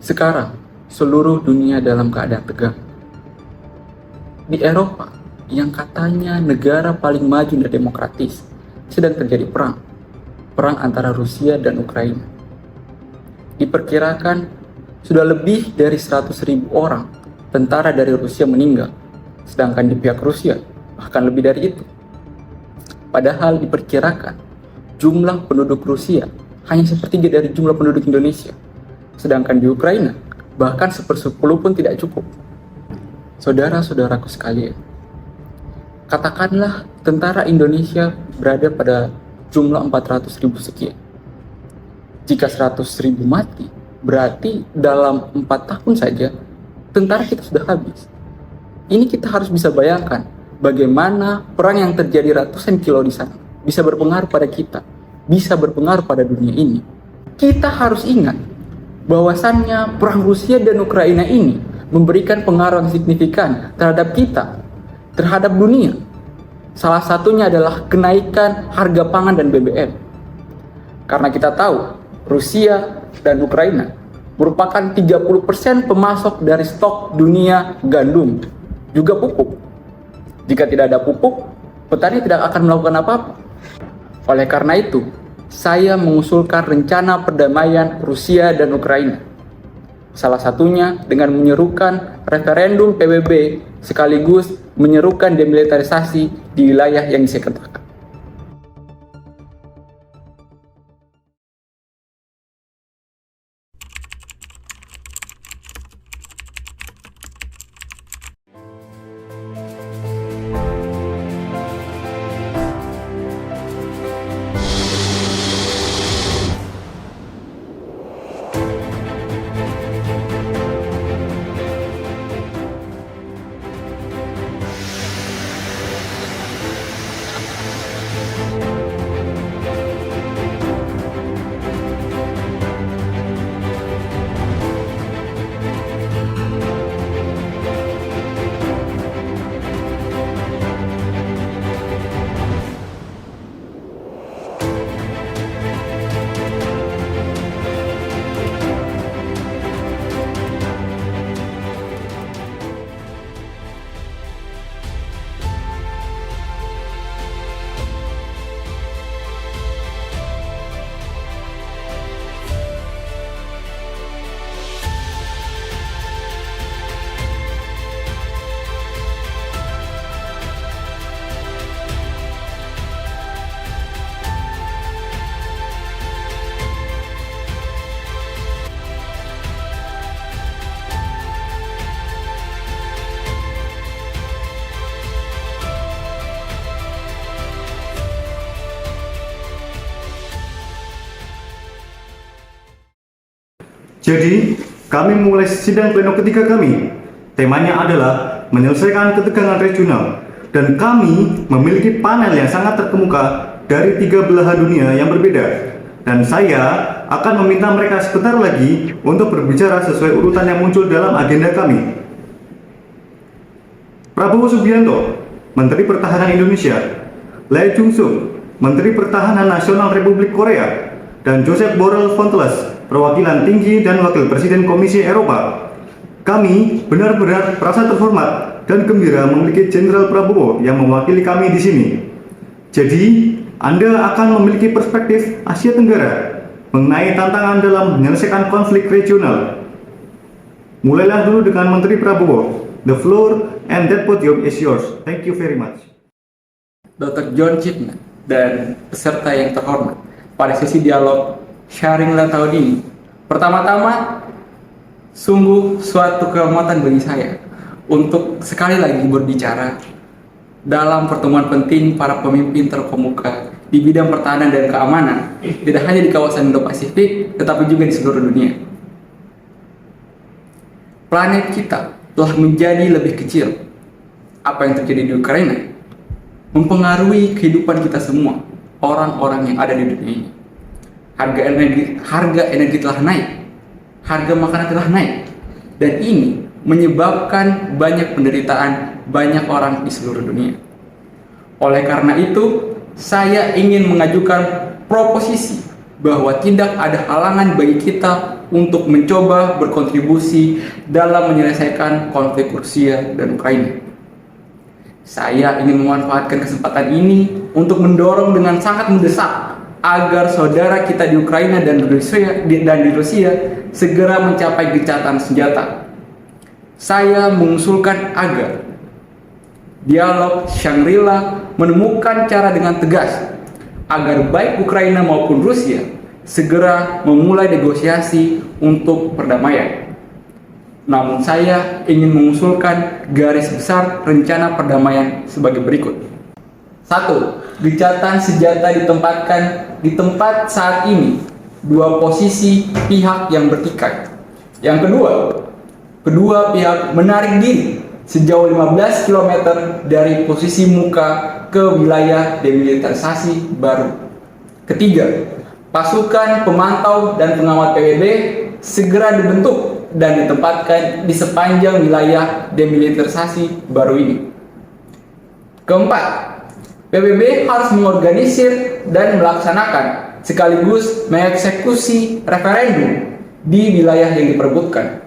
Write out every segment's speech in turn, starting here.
Sekarang, seluruh dunia dalam keadaan tegang. Di Eropa, yang katanya negara paling maju dan demokratis, sedang terjadi perang. Perang antara Rusia dan Ukraina. Diperkirakan sudah lebih dari 100.000 orang tentara dari Rusia meninggal, sedangkan di pihak Rusia bahkan lebih dari itu. Padahal diperkirakan jumlah penduduk Rusia hanya sepertiga dari jumlah penduduk Indonesia, sedangkan di Ukraina bahkan 1/10 pun tidak cukup. Saudara-saudaraku sekalian, katakanlah tentara Indonesia berada pada jumlah 400.000 sekian. Jika 100.000 mati, berarti dalam 4 tahun saja tentara kita sudah habis. Ini kita harus bisa bayangkan bagaimana perang yang terjadi ratusan kilo di sana bisa berpengaruh pada kita, bisa berpengaruh pada dunia ini. Kita harus ingat bahwasannya perang Rusia dan Ukraina ini memberikan pengaruh yang signifikan terhadap kita, terhadap dunia. Salah satunya adalah kenaikan harga pangan dan BBM. Karena kita tahu Rusia dan Ukraina merupakan 30% pemasok dari stok dunia gandum, juga pupuk. Jika tidak ada pupuk, petani tidak akan melakukan apa-apa. Oleh karena itu, saya mengusulkan rencana perdamaian Rusia dan Ukraina. Salah satunya dengan menyerukan referendum PBB sekaligus menyerukan demilitarisasi di wilayah yang saya katakan. Jadi, kami memulai sidang pleno ketiga kami. Temanya adalah menyelesaikan ketegangan regional. Dan kami memiliki panel yang sangat terkemuka dari 3 belahan dunia yang berbeda. Dan saya akan meminta mereka sebentar lagi untuk berbicara sesuai urutan yang muncul dalam agenda kami. Prabowo Subianto, Menteri Pertahanan Indonesia. Lee Jung-suk, Menteri Pertahanan Nasional Republik Korea. Dan Joseph Borrell Fontelles, Perwakilan Tinggi dan Wakil Presiden Komisi Eropa. Kami benar-benar merasa terhormat dan gembira memiliki Jenderal Prabowo yang mewakili kami di sini. Jadi, Anda akan memiliki perspektif Asia Tenggara mengenai tantangan dalam menyelesaikan konflik regional. Mulailah dulu dengan Menteri Prabowo. The floor and that podium is yours. Thank you very much. Dr. John Chipman dan peserta yang terhormat pada sesi dialog Sharing-lah tahun ini. Pertama-tama, sungguh suatu kehormatan bagi saya untuk sekali lagi berbicara dalam pertemuan penting para pemimpin terkemuka di bidang pertahanan dan keamanan, tidak hanya di kawasan Indo-Pasifik, tetapi juga di seluruh dunia. Planet kita telah menjadi lebih kecil. Apa yang terjadi di Ukraina mempengaruhi kehidupan kita semua, orang-orang yang ada di dunia ini. Harga energi telah naik, harga makanan telah naik, dan ini menyebabkan banyak penderitaan banyak orang di seluruh dunia. Oleh karena itu, saya ingin mengajukan proposisi bahwa tidak ada halangan bagi kita untuk mencoba berkontribusi dalam menyelesaikan konflik Rusia dan Ukraina. Saya ingin memanfaatkan kesempatan ini untuk mendorong dengan sangat mendesak agar saudara kita di Ukraina dan di Rusia segera mencapai gencatan senjata. Saya mengusulkan agar dialog Shangri-La menemukan cara dengan tegas agar baik Ukraina maupun Rusia segera memulai negosiasi untuk perdamaian. Namun saya ingin mengusulkan garis besar rencana perdamaian sebagai berikut. 1. Gencatan senjata ditempatkan di tempat saat ini dua posisi pihak yang bertikai. Yang kedua pihak menarik diri sejauh 15 km dari posisi muka ke wilayah demilitarisasi baru. Ketiga, pasukan pemantau dan pengawal PBB segera dibentuk dan ditempatkan di sepanjang wilayah demilitarisasi baru ini. Keempat, PBB harus mengorganisir dan melaksanakan sekaligus mengeksekusi referendum di wilayah yang diperebutkan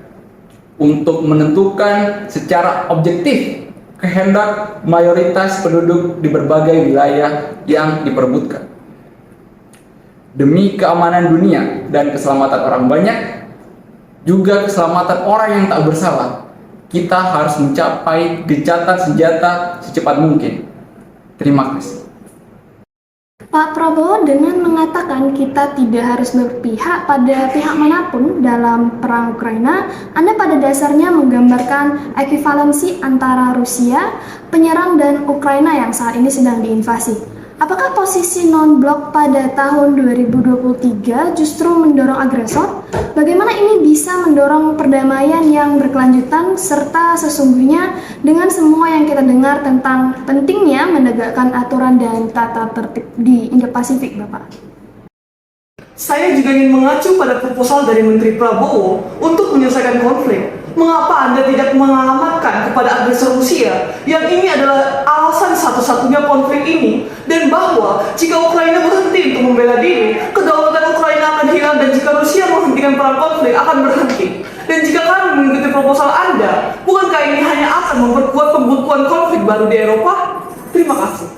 untuk menentukan secara objektif kehendak mayoritas penduduk di berbagai wilayah yang diperebutkan. Demi keamanan dunia dan keselamatan orang banyak, juga keselamatan orang yang tak bersalah, kita harus mencapai gencatan senjata secepat mungkin. Terima kasih. Pak Prabowo dengan mengatakan kita tidak harus berpihak pada pihak manapun dalam perang Ukraina, Anda pada dasarnya menggambarkan ekivalensi antara Rusia, penyerang, dan Ukraina yang saat ini sedang diinvasi. Apakah posisi non-blok pada tahun 2023 justru mendorong agresor? Bagaimana ini bisa mendorong perdamaian yang berkelanjutan serta sesungguhnya dengan semua yang kita dengar tentang pentingnya menegakkan aturan dan tata tertib di Indo-Pasifik, Bapak? Saya juga ingin mengacu pada proposal dari Menteri Prabowo untuk menyelesaikan konflik. Mengapa Anda tidak mengalamatkan kepada agresor Rusia yang ini adalah alasan satu-satunya konflik ini, dan bahwa jika Ukraina berhenti untuk membela diri, kedaulatan Ukraina akan hilang, dan jika Rusia menghentikan perang konflik akan berhenti. Dan jika kami mengikuti proposal Anda, bukankah ini hanya akan memperkuat pembekuan konflik baru di Eropa? Terima kasih.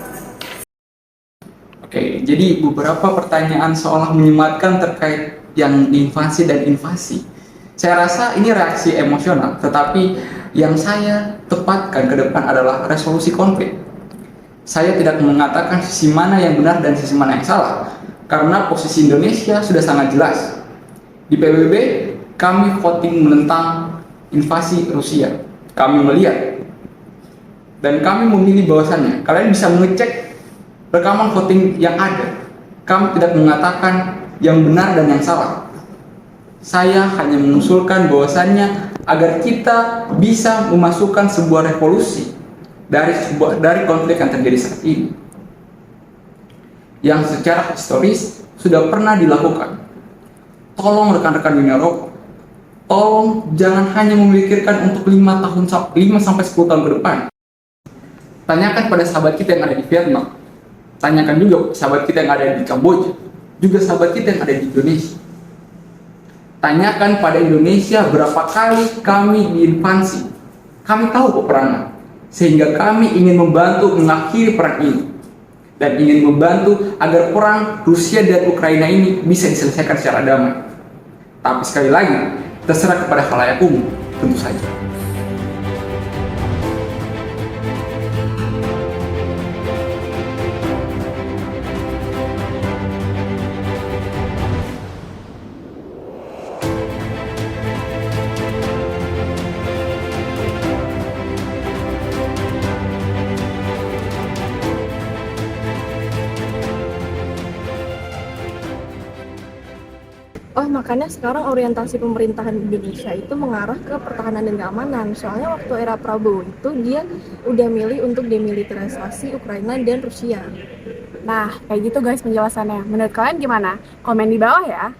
Oke, jadi beberapa pertanyaan seolah menyematkan terkait yang invasi dan invasi. Saya rasa ini reaksi emosional, tetapi yang saya tepatkan ke depan adalah resolusi konflik. Saya tidak mengatakan sisi mana yang benar dan sisi mana yang salah, karena posisi Indonesia sudah sangat jelas. Di PBB, kami voting menentang invasi Rusia. Kami melihat dan kami memilih bahwasannya. Kalian bisa mengecek rekaman voting yang ada. Kami tidak mengatakan yang benar dan yang salah. Saya hanya mengusulkan bahwasannya agar kita bisa memasukkan sebuah revolusi dari konflik yang terjadi saat ini, yang secara historis sudah pernah dilakukan. Tolong rekan-rekan dunia Eropa, tolong jangan hanya memikirkan untuk 5-10 tahun ke depan. Tanyakan pada sahabat kita yang ada di Vietnam, tanyakan juga sahabat kita yang ada di Kamboja, juga sahabat kita yang ada di Indonesia. Tanyakan pada Indonesia berapa kali kami diinvasi. Kami tahu peperangan, sehingga kami ingin membantu mengakhiri perang ini dan ingin membantu agar perang Rusia dan Ukraina ini bisa diselesaikan secara damai. Tapi sekali lagi, terserah kepada khalayak umum, tentu saja. Oh, makanya sekarang orientasi pemerintahan Indonesia itu mengarah ke pertahanan dan keamanan. Soalnya waktu era Prabowo itu dia udah milih untuk demilitarisasi Ukraina dan Rusia. Nah, kayak gitu guys penjelasannya. Menurut kalian gimana? Komen di bawah ya.